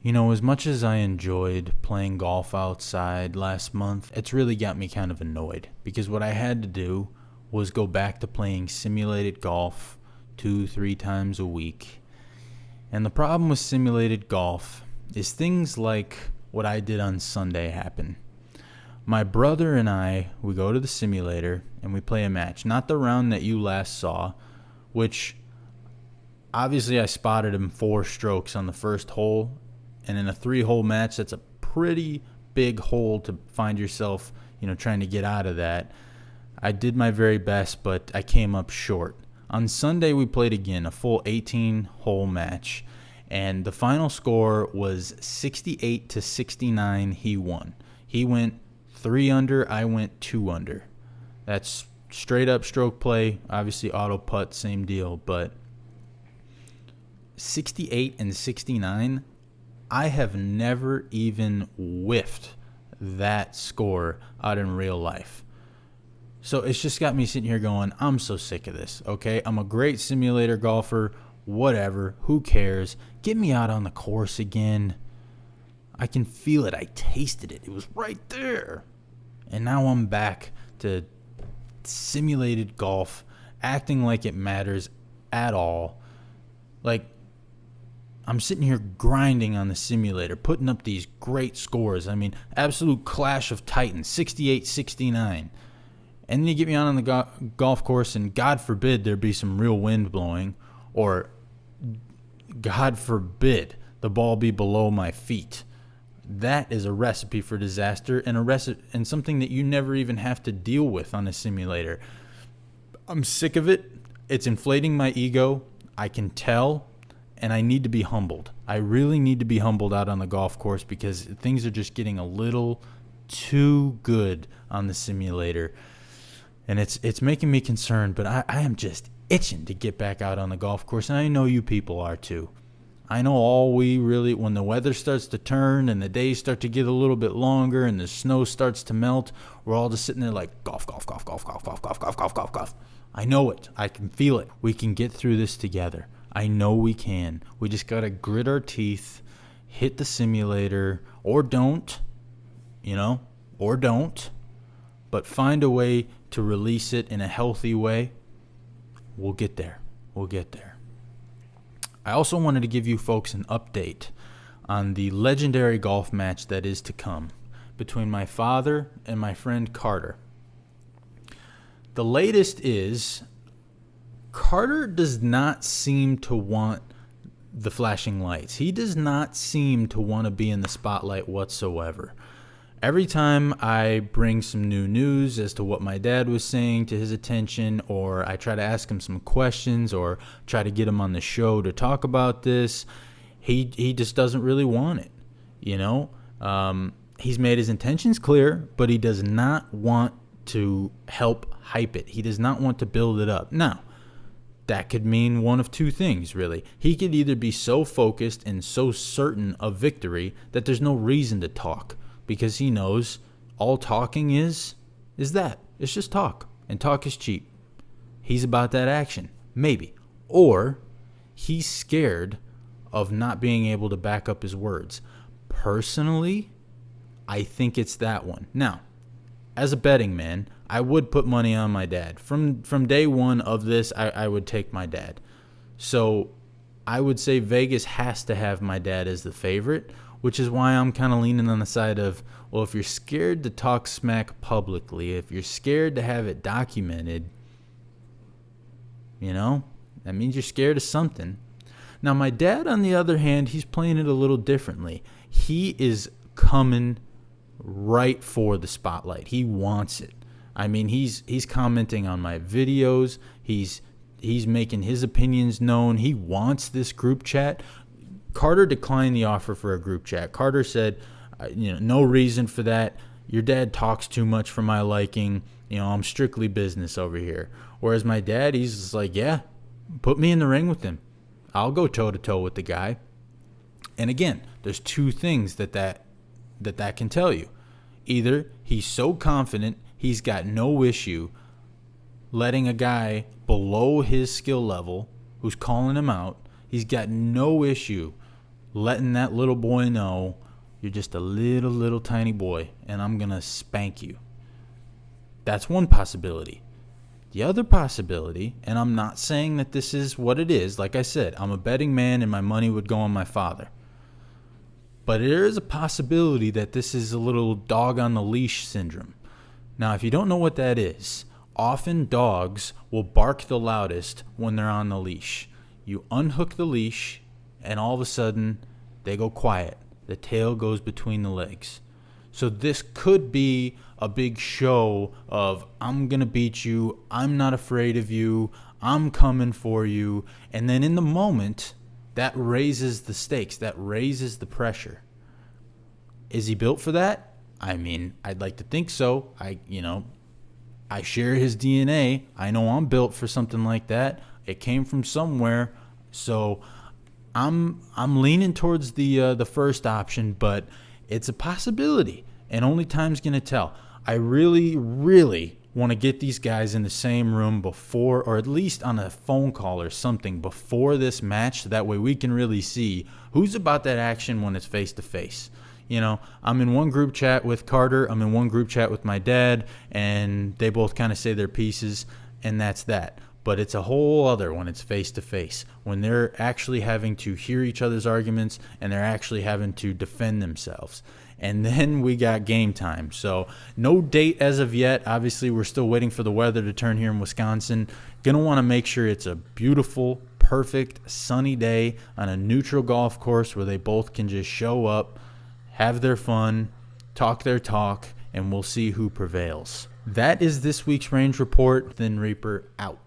As much as I enjoyed playing golf outside last month, it's really got me kind of annoyed because what I had to do was go back to playing simulated golf 2-3 times a week. And the problem with simulated golf is things like what I did on Sunday happen. My brother and we go to the simulator and we play a match. Not the round that you last saw, which obviously I spotted him 4 strokes on the first hole. And in a 3-hole match, that's a pretty big hole to find yourself, trying to get out of that. I did my very best, but I came up short. On Sunday, we played again, a full 18-hole match. And the final score was 68-69. He won. He went 3 under. I went 2 under. That's straight up stroke play. Obviously, auto putt, same deal. But 68-69. I have never even whiffed that score out in real life. So it's just got me sitting here going, I'm so sick of this, okay? I'm a great simulator golfer, whatever, who cares? Get me out on the course again. I can feel it. I tasted it. It was right there. And now I'm back to simulated golf, acting like it matters at all. Like, I'm sitting here grinding on the simulator, putting up these great scores. I mean, absolute clash of titans, 68-69. And then you get me on the golf course, and God forbid there be some real wind blowing, or God forbid the ball be below my feet. That is a recipe for disaster, and something that you never even have to deal with on a simulator. I'm sick of it. It's inflating my ego. I can tell. And I need to be humbled. I really need to be humbled out on the golf course because things are just getting a little too good on the simulator. And it's making me concerned, but I am just itching to get back out on the golf course. And I know you people are too. I know when the weather starts to turn and the days start to get a little bit longer and the snow starts to melt, we're all just sitting there like golf, golf, golf, golf, golf, golf, golf, golf, golf, golf, golf. I know it. I can feel it. We can get through this together. I know we can. We just got to grit our teeth, hit the simulator, or don't, or don't, but find a way to release it in a healthy way. We'll get there. We'll get there. I also wanted to give you folks an update on the legendary golf match that is to come between my father and my friend Carter. The latest is Carter does not seem to want the flashing lights. He does not seem to want to be in the spotlight whatsoever. Every time I bring some new news as to what my dad was saying to his attention, or I try to ask him some questions or try to get him on the show to talk about this, he just doesn't really want it. He's made his intentions clear, but he does not want to help hype it. He does not want to build it up. Now, that could mean one of two things, really. He could either be so focused and so certain of victory that there's no reason to talk because he knows all talking is that. It's just talk, and talk is cheap. He's about that action, maybe. Or he's scared of not being able to back up his words. Personally, I think it's that one. Now, as a betting man, I would put money on my dad. From day one of this, I would take my dad. So I would say Vegas has to have my dad as the favorite, which is why I'm kind of leaning on the side of, well, if you're scared to talk smack publicly, if you're scared to have it documented, that means you're scared of something. Now, my dad, on the other hand, he's playing it a little differently. He is coming right for the spotlight. He wants it. I mean, he's commenting on my videos. He's making his opinions known. He wants this group chat. Carter declined the offer for a group chat. Carter said, no reason for that. Your dad talks too much for my liking. I'm strictly business over here. Whereas my dad, he's just like, yeah, put me in the ring with him. I'll go toe-to-toe with the guy. And again, there's two things that can tell you. Either he's so confident he's got no issue letting a guy below his skill level who's calling him out, he's got no issue letting that little boy know you're just a little tiny boy and I'm going to spank you. That's one possibility. The other possibility, and I'm not saying that this is what it is. Like I said, I'm a betting man and my money would go on my father. But there is a possibility that this is a little dog on the leash syndrome. Now, if you don't know what that is, often dogs will bark the loudest when they're on the leash. You unhook the leash and all of a sudden they go quiet. The tail goes between the legs. So this could be a big show of, I'm going to beat you, I'm not afraid of you, I'm coming for you. And then in the moment, that raises the stakes, that raises the pressure. Is he built for that? I mean, I'd like to think so. I share his DNA. I know I'm built for something like that. It came from somewhere. So I'm leaning towards the first option, but it's a possibility, and only time's going to tell. I really want to get these guys in the same room before, or at least on a phone call or something before this match. So that way we can really see who's about that action when it's face to face. I'm in one group chat with Carter. I'm in one group chat with my dad, and they both kind of say their pieces, and that's that. But it's a whole other when it's face to face, when they're actually having to hear each other's arguments and they're actually having to defend themselves. And then we got game time. So no date as of yet. Obviously, we're still waiting for the weather to turn here in Wisconsin. Going to want to make sure it's a beautiful, perfect, sunny day on a neutral golf course where they both can just show up, have their fun, talk their talk, and we'll see who prevails. That is this week's Range Report. Thin Reaper out.